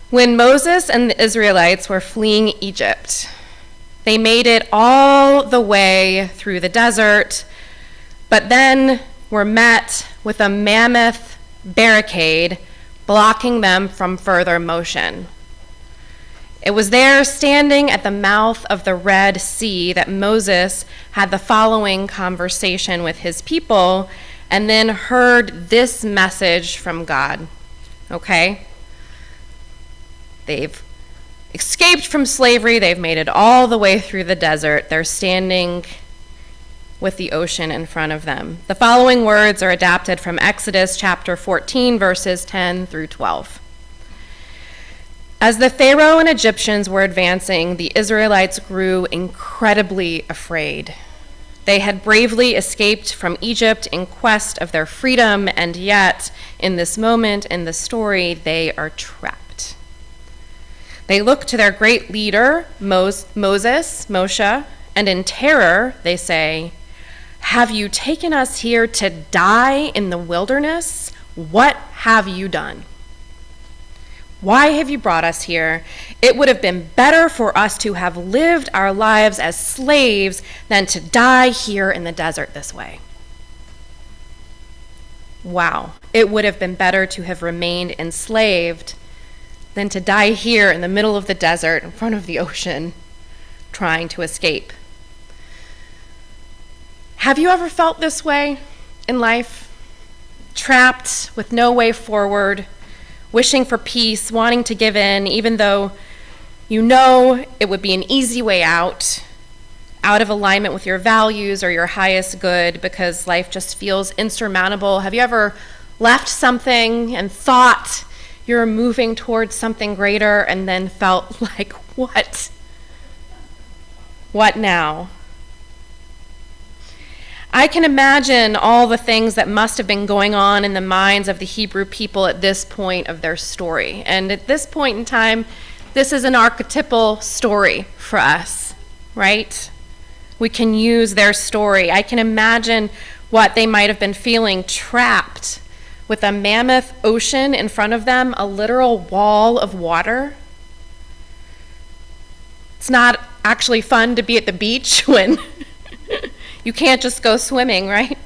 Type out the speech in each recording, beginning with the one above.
When Moses and the Israelites were fleeing Egypt, they made it all the way through the desert, but then were met with a mammoth barricade blocking them from further motion. It was there, standing at the mouth of the Red Sea, that Moses had the following conversation with his people and then heard this message from God. Okay? They've escaped from slavery. They've made it all the way through the desert. They're standing with the ocean in front of them. The following words are adapted from Exodus chapter 14, verses 10 through 12. As the Pharaoh and Egyptians were advancing, the Israelites grew incredibly afraid. They had bravely escaped from Egypt in quest of their freedom, and yet, in this moment in the story, they are trapped. They look to their great leader, Moshe, and in terror, they say, "Have you taken us here to die in the wilderness? What have you done? Why have you brought us here? It would have been better for us to have lived our lives as slaves than to die here in the desert this way." Wow, it would have been better to have remained enslaved than to die here in the middle of the desert in front of the ocean trying to escape. Have you ever felt this way in life? Trapped with no way forward, wishing for peace, wanting to give in, even though you know it would be an easy way out of alignment with your values or your highest good, because life just feels insurmountable. Have you ever left something and thought you're moving towards something greater and then felt like, what? What now? I can imagine all the things that must have been going on in the minds of the Hebrew people at this point of their story. And at this point in time, this is an archetypal story for us, right? We can use their story. I can imagine what they might have been feeling, trapped with a mammoth ocean in front of them, a literal wall of water. It's not actually fun to be at the beach when you can't just go swimming, right?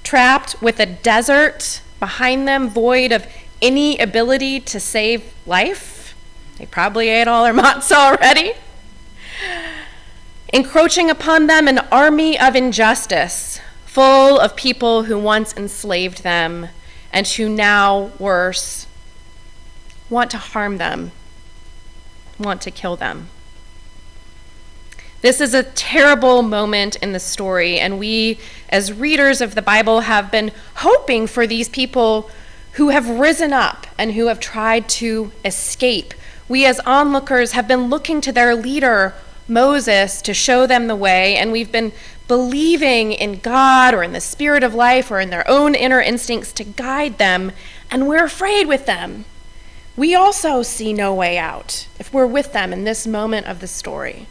Trapped with a desert behind them, void of any ability to save life. They probably ate all their matzah already. Encroaching upon them an army of injustice, full of people who once enslaved them and who now, worse, want to harm them, want to kill them. This is a terrible moment in the story, and we, as readers of the Bible, have been hoping for these people who have risen up and who have tried to escape. We, as onlookers, have been looking to their leader, Moses, to show them the way, and we've been believing in God or in the spirit of life or in their own inner instincts to guide them, and we're afraid with them. We also see no way out if we're with them in this moment of the story.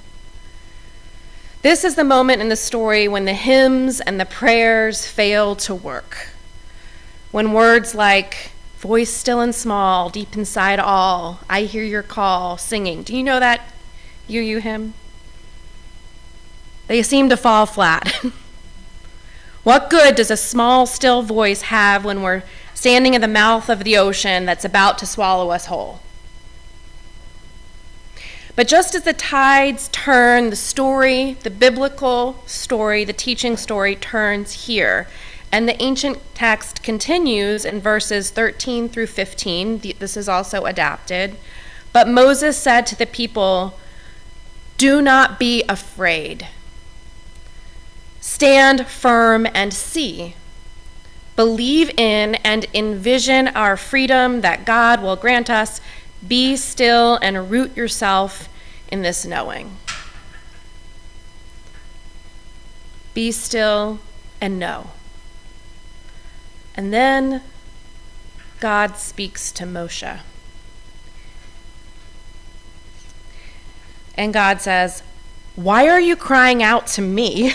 This is the moment in the story when the hymns and the prayers fail to work. When words like, "Voice still and small, deep inside all, I hear your call," singing. Do you know that you hymn? They seem to fall flat. What good does a small, still voice have when we're standing at the mouth of the ocean that's about to swallow us whole? But just as the tides turn, the story, the biblical story, the teaching story turns here. And the ancient text continues in verses 13 through 15. This is also adapted. But Moses said to the people, "Do not be afraid. Stand firm and see. Believe in and envision our freedom that God will grant us. Be still and root yourself in this knowing." Be still and know. And then God speaks to Moshe. And God says, "Why are you crying out to me?"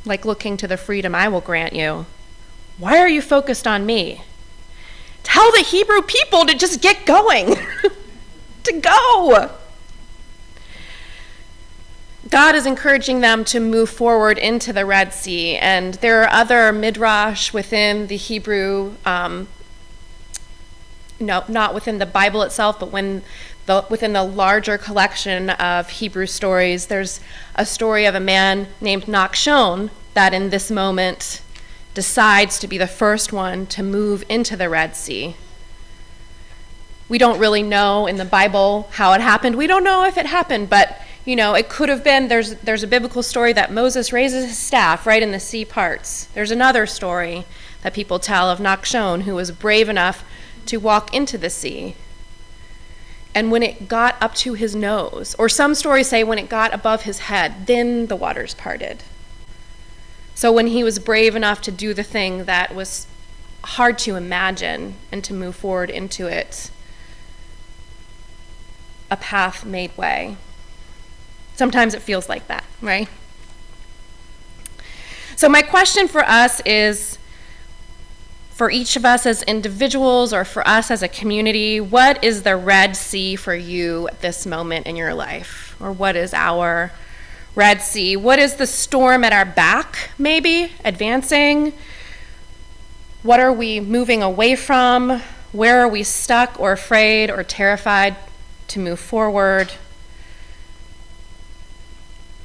Like looking to the freedom I will grant you. "Why are you focused on me? tell the Hebrew people to just get going, to go. God is encouraging them to move forward into the Red Sea, and there are other midrash within the Hebrew, not within the Bible itself, but within the larger collection of Hebrew stories. There's a story of a man named 𝐤𝐞𝐭 that in this moment decides to be the first one to move into the Red Sea. We don't really know in the Bible how it happened. We don't know if it happened, but it could have been. There's a biblical story that Moses raises his staff right in the sea parts. There's another story that people tell of 𝐤𝐞𝐭, who was brave enough to walk into the sea. And when it got up to his nose, or some stories say when it got above his head, then the waters parted. So when he was brave enough to do the thing that was hard to imagine and to move forward into it, a path made way. Sometimes it feels like that, right? So my question for us is, for each of us as individuals or for us as a community, what is the Red Sea for you at this moment in your life? Or what is our Red Sea? What is the storm at our back, maybe, advancing? What are we moving away from? Where are we stuck or afraid or terrified to move forward?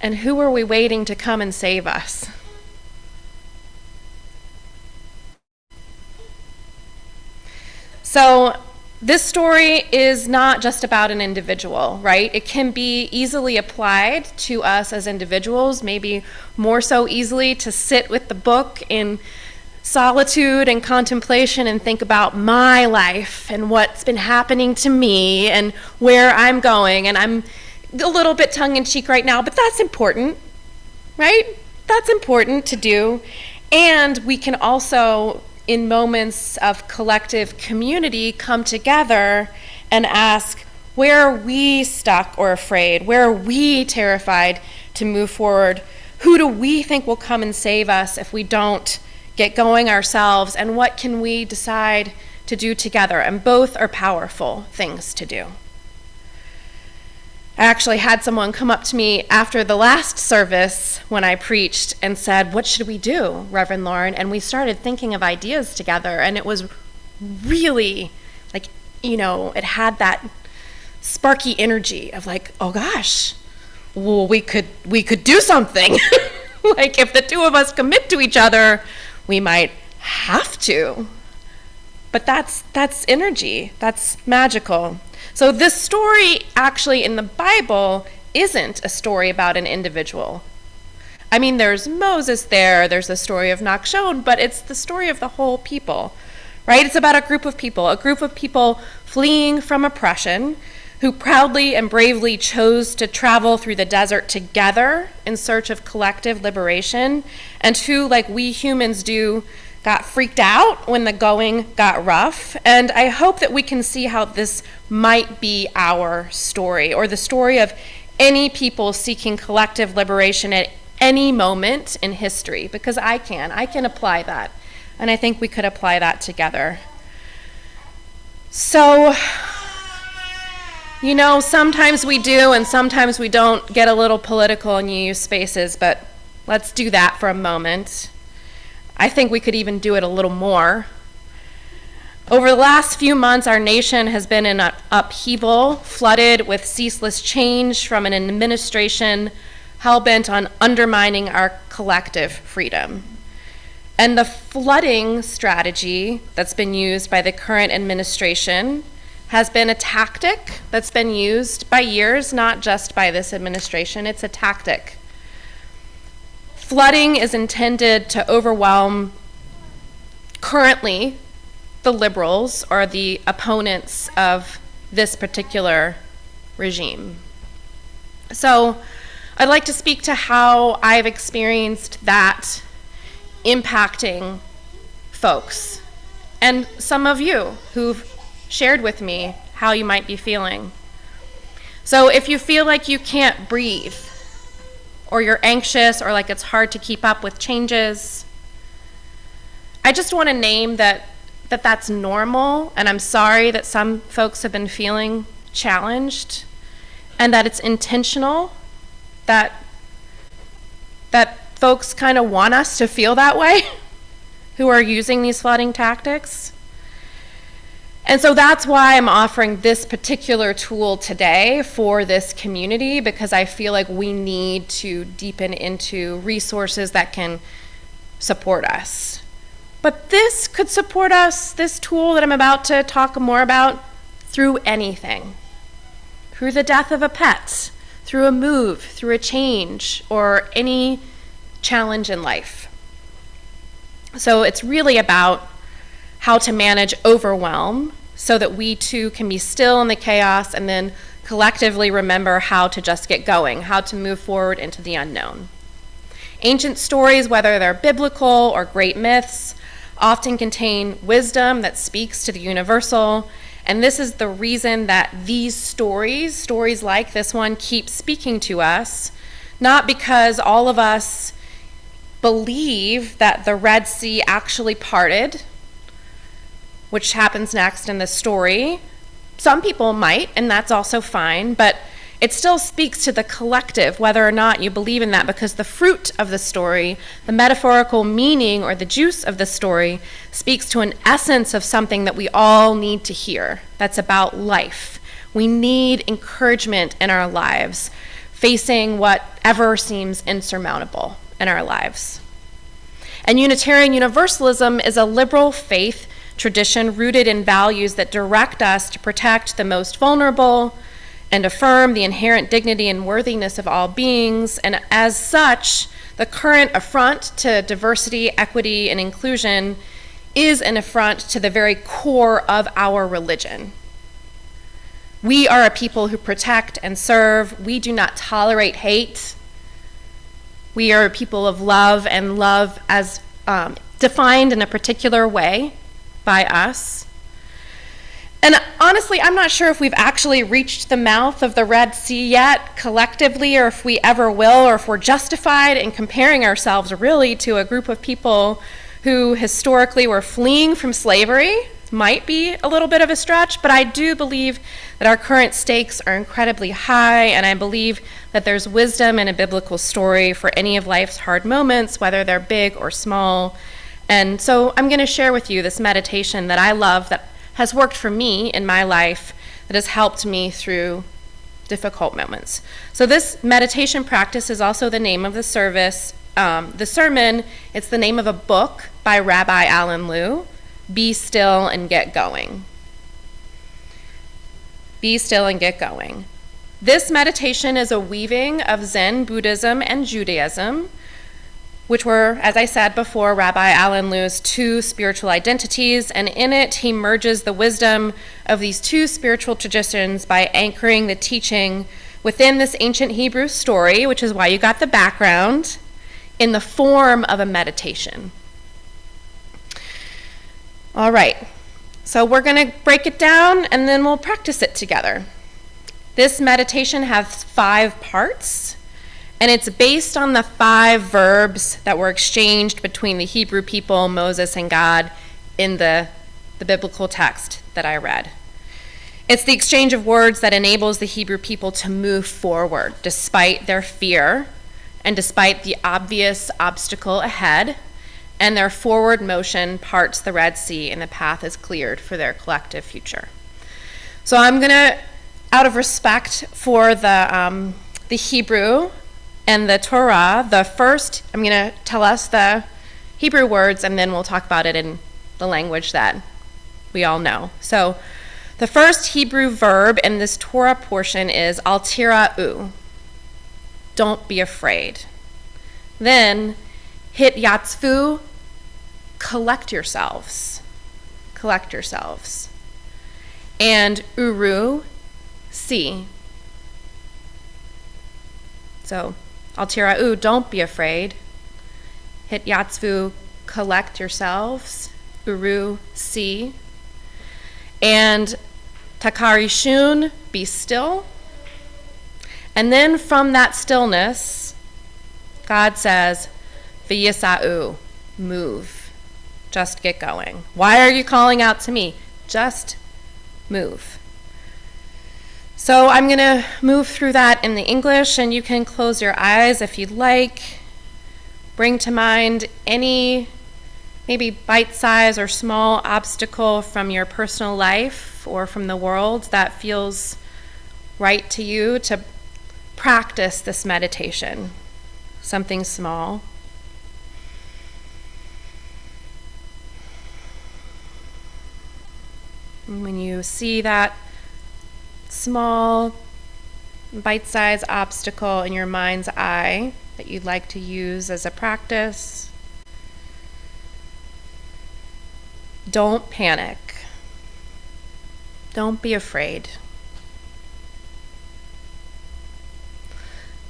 And who are we waiting to come and save us? So this story is not just about an individual, right? It can be easily applied to us as individuals, maybe more so easily to sit with the book in solitude and contemplation and think about my life and what's been happening to me and where I'm going. And I'm a little bit tongue-in-cheek right now, but that's important, right? That's important to do. And we can also, in moments of collective community, come together and ask, where are we stuck or afraid? Where are we terrified to move forward? Who do we think will come and save us if we don't get going ourselves? And what can we decide to do together? And both are powerful things to do. I actually had someone come up to me after the last service when I preached and said, what should we do, Reverend Lauren? And we started thinking of ideas together, and it was really it had that sparky energy of oh gosh, well, we could do something. If the two of us commit to each other, we might have to. But that's energy, that's magical. So this story actually in the Bible isn't a story about an individual. I mean, there's Moses there's the story of 𝐤𝐞𝐭, but it's the story of the whole people, right? It's about a group of people fleeing from oppression, who proudly and bravely chose to travel through the desert together in search of collective liberation, and who, like we humans do, got freaked out when the going got rough. And I hope that we can see how this might be our story, or the story of any people seeking collective liberation at any moment in history, because I can apply that. And I think we could apply that together. So, sometimes we do and sometimes we don't get a little political in UU spaces, but let's do that for a moment. I think we could even do it a little more. Over the last few months, our nation has been in an upheaval, flooded with ceaseless change from an administration hell-bent on undermining our collective freedom. And the flooding strategy that's been used by the current administration has been a tactic that's been used by years, not just by this administration. It's a tactic. Flooding is intended to overwhelm currently the liberals or the opponents of this particular regime. So I'd like to speak to how I've experienced that impacting folks, and some of you who've shared with me how you might be feeling. So if you feel like you can't breathe, or you're anxious, or like it's hard to keep up with changes, I just want to name that that that's normal, and I'm sorry that some folks have been feeling challenged, and that it's intentional, that folks kind of want us to feel that way who are using these flooding tactics. And so that's why I'm offering this particular tool today for this community, because I feel like we need to deepen into resources that can support us. But this could support us, this tool that I'm about to talk more about, through anything. Through the death of a pet, through a move, through a change, or any challenge in life. So it's really about how to manage overwhelm so that we too can be still in the chaos and then collectively remember how to just get going, how to move forward into the unknown. Ancient stories, whether they're biblical or great myths, often contain wisdom that speaks to the universal, and this is the reason that these stories like this one, keep speaking to us, not because all of us believe that the Red Sea actually parted, which happens next in the story. Some people might, and that's also fine, but it still speaks to the collective, whether or not you believe in that, because the fruit of the story, the metaphorical meaning or the juice of the story, speaks to an essence of something that we all need to hear. That's about life. We need encouragement in our lives, facing whatever seems insurmountable in our lives. And Unitarian Universalism is a liberal faith tradition rooted in values that direct us to protect the most vulnerable and affirm the inherent dignity and worthiness of all beings. And as such, the current affront to diversity, equity, and inclusion is an affront to the very core of our religion. We are a people who protect and serve. We do not tolerate hate. We are a people of love, and love as defined in a particular way by us. And honestly, I'm not sure if we've actually reached the mouth of the Red Sea yet collectively, or if we ever will, or if we're justified in comparing ourselves really to a group of people who historically were fleeing from slavery. Might be a little bit of a stretch, but I do believe that our current stakes are incredibly high, and I believe that there's wisdom in a biblical story for any of life's hard moments, whether they're big or small. And so I'm going to share with you this meditation that I love, that has worked for me in my life, that has helped me through difficult moments. So this meditation practice is also the name of the service. The sermon, it's the name of a book by Rabbi Alan Lew, Be Still and Get Going. Be still and get going. This meditation is a weaving of Zen Buddhism and Judaism, which were, as I said before, Rabbi Alan Lew's two spiritual identities, and in it he merges the wisdom of these two spiritual traditions by anchoring the teaching within this ancient Hebrew story, which is why you got the background, in the form of a meditation. All right, so we're going to break it down and then we'll practice it together. This meditation has 5 parts, and it's based on the 5 verbs that were exchanged between the Hebrew people, Moses, and God in the biblical text that I read. It's the exchange of words that enables the Hebrew people to move forward despite their fear and despite the obvious obstacle ahead, and their forward motion parts the Red Sea and the path is cleared for their collective future. So I'm going to, out of respect for the Hebrew and the Torah, I'm going to tell us the Hebrew words, and then we'll talk about it in the language that we all know. So the first Hebrew verb in this Torah portion is al tira'u, don't be afraid. Then hityatzvu, collect yourselves. And uru, see. So al tira'u, don't be afraid. Hityatzvu, collect yourselves. Uru, see. And takarishun, be still. And then from that stillness, God says, v'yisa'u, move. Just get going. Why are you calling out to me? Just move. So I'm going to move through that in the English, and you can close your eyes if you'd like. Bring to mind any maybe bite-sized or small obstacle from your personal life or from the world that feels right to you to practice this meditation. Something small. And when you see that small, bite-sized obstacle in your mind's eye that you'd like to use as a practice, don't panic. Don't be afraid.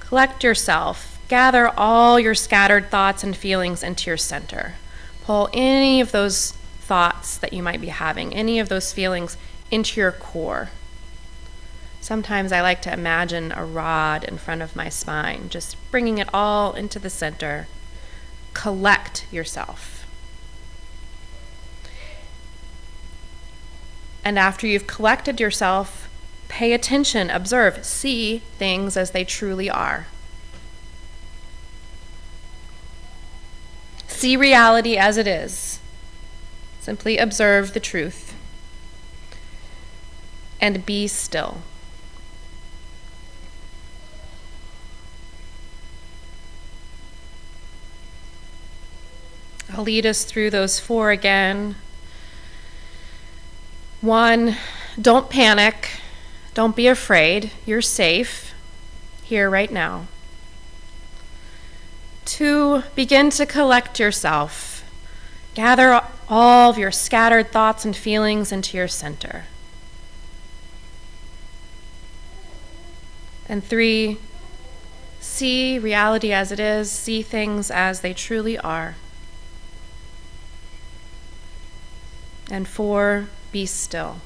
Collect yourself. Gather all your scattered thoughts and feelings into your center. Pull any of those thoughts that you might be having, any of those feelings into your core. Sometimes I like to imagine a rod in front of my spine, just bringing it all into the center. Collect yourself. And after you've collected yourself, pay attention, observe, see things as they truly are. See reality as it is. Simply observe the truth. And be still. I'll lead us through those 4 again. 1, don't panic. Don't be afraid. You're safe here right now. 2, begin to collect yourself. Gather all of your scattered thoughts and feelings into your center. And 3, see reality as it is. See things as they truly are. And 4, be still.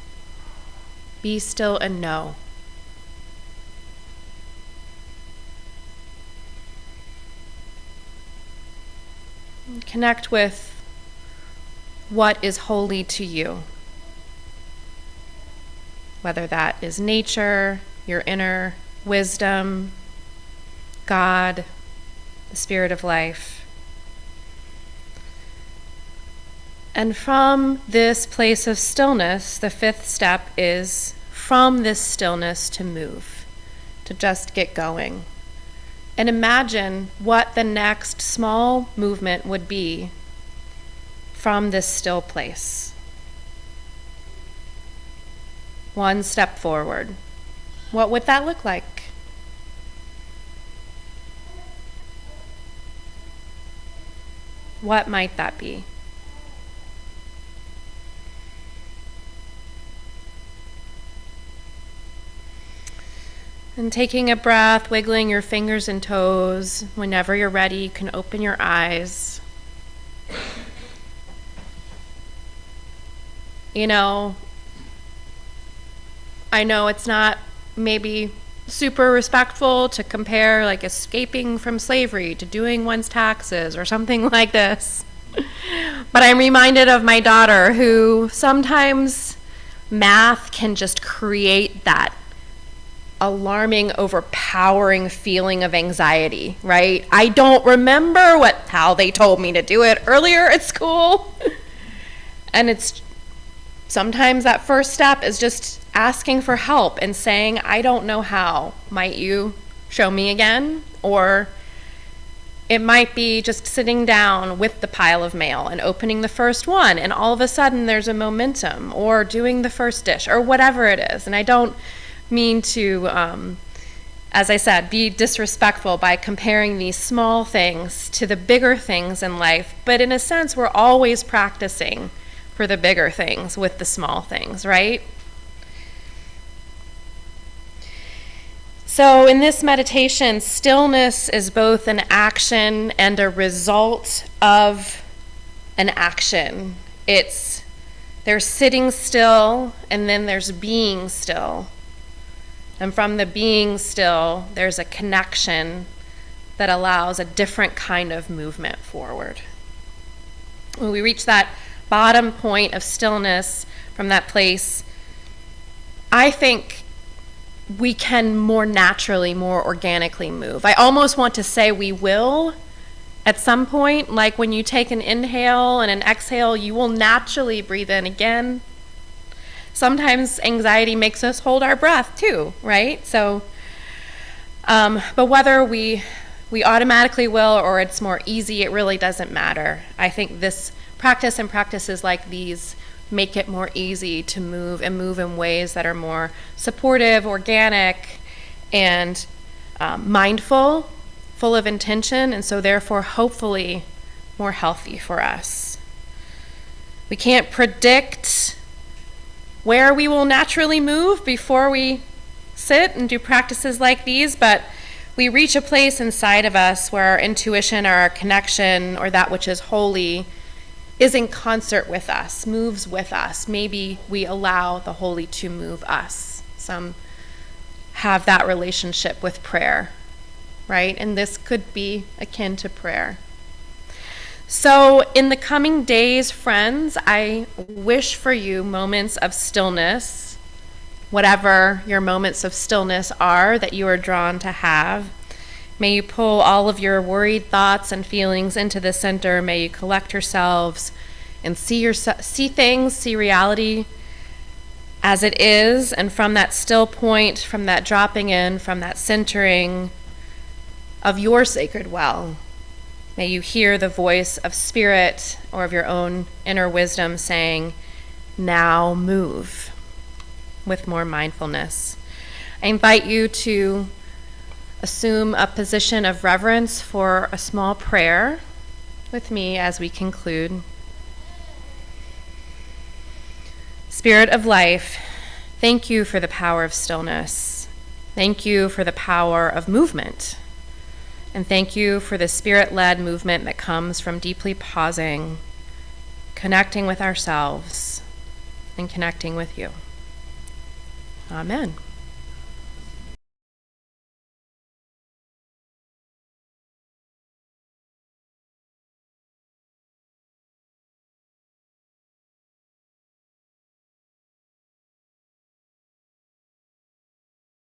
Be still and know. Connect with what is holy to you. Whether that is nature, your inner wisdom, God, the spirit of life. And from this place of stillness, the 5th step is from this stillness to move, to just get going. And imagine what the next small movement would be from this still place. 1 step forward. What would that look like? What might that be? And taking a breath, wiggling your fingers and toes. Whenever you're ready, you can open your eyes. You know, I know it's not maybe super respectful to compare like escaping from slavery to doing one's taxes or something like this. But I'm reminded of my daughter, who sometimes math can just create that alarming, overpowering feeling of anxiety, right? I don't remember how they told me to do it earlier at school. And it's sometimes that first step is just asking for help and saying, I don't know how. Might you show me again? Or it might be just sitting down with the pile of mail and opening the first one, and all of a sudden there's a momentum, or doing the first dish, or whatever it is. And I don't mean to, as I said, be disrespectful by comparing these small things to the bigger things in life, but in a sense, we're always practicing for the bigger things with the small things, right? So in this meditation, stillness is both an action and a result of an action. There's sitting still, and then there's being still. And from the being still, there's a connection that allows a different kind of movement forward. When we reach that bottom point of stillness, from that place, I think we can more naturally, more organically move. I almost want to say we will at some point, like when you take an inhale and an exhale, you will naturally breathe in again. Sometimes anxiety makes us hold our breath too, right? So, but whether we automatically will or it's more easy, it really doesn't matter. I think this practice and practices like these make it more easy to move and move in ways that are more supportive, organic, and mindful, full of intention, and so therefore hopefully more healthy for us. We can't predict where we will naturally move before we sit and do practices like these, but we reach a place inside of us where our intuition or our connection or that which is holy is in concert with us, moves with us. Maybe we allow the holy to move us. Some have that relationship with prayer, right? And this could be akin to prayer. So in the coming days, friends, I wish for you moments of stillness, whatever your moments of stillness are that you are drawn to have. May you pull all of your worried thoughts and feelings into the center. May you collect yourselves and see things, see reality as it is. And from that still point, from that dropping in, from that centering of your sacred well, may you hear the voice of spirit or of your own inner wisdom saying, now move, with more mindfulness. I invite you to assume a position of reverence for a small prayer with me as we conclude. Spirit of life, thank you for the power of stillness. Thank you for the power of movement. And thank you for the spirit-led movement that comes from deeply pausing, connecting with ourselves, and connecting with you. Amen.